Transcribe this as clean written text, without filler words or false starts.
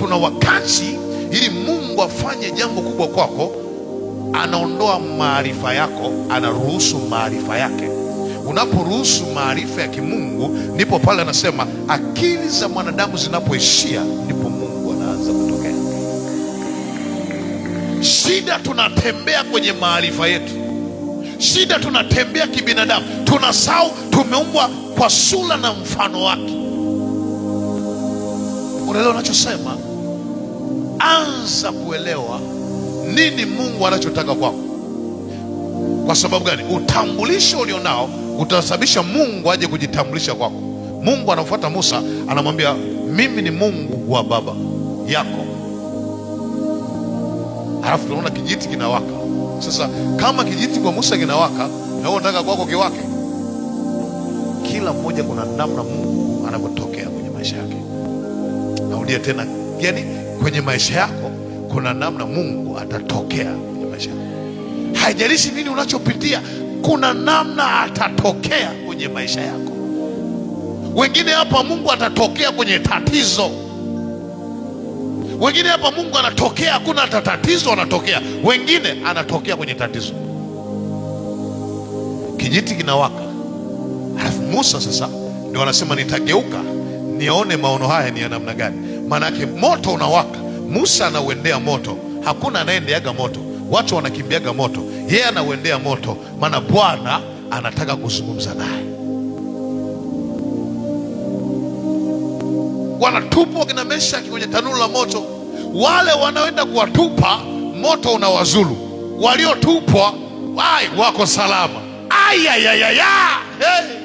kuna wakati ili Mungu afanye jambo kubwa kwako, anaondoa maarifa yako, anaruhusu maarifa yake. Unaporuhusu maarifa ya kimungu, ndipo pale anasema akili za mwanadamu zinapoishia, ndipo Mungu anaanza kutokea. Shida tunatembea kwenye maarifa yetu. Shida tunatembea kibinadamu. Tunasahau tumeumbwa kwa sura na mfano wake. Unaelewa ninachosema? Anza kuelewa nini Mungu anachotaka kwako. Kwa sababu gani? Utambulisho ulionao utasababisha Mungu aje kujitambulisha kwako. Mungu anafuata Musa, anamwambia mimi ni Mungu wa baba yako. Halafu tunaona kijiti kinawaka. Sasa kama kijiti kwa Musa kinawaka, na wewe unataka kwako kiwake? Kila mmoja kuna namna Mungu anavyotokea kwenye maisha yake. Narudia tena, yani kwenye maisha yako kuna namna Mungu atatokea kwenye maisha yako. Haijalishi nini unachopitia, kuna namna atatokea kwenye maisha yako. Wengine hapa Mungu atatokea kwenye tatizo. Wengine hapa Mungu anatokea hakuna tatizo, anatokea. Wengine anatokea kwenye tatizo. Kijiti kinawaka. Halafu Musa sasa ndio anasema nitageuka nione maono haya ni ya namna gani. Maana yake moto unawaka, Musa anauendea moto. Hakuna anayendeaga moto, watu wanakimbiaga moto, yeye anauendea moto, maana Bwana anataka kuzungumza naye. Wanatupwa kina Meshaki kwenye tanuru la moto. Wale wanaoenda kuwatupa, moto unawazulu. Waliotupwa wako salama. Hey!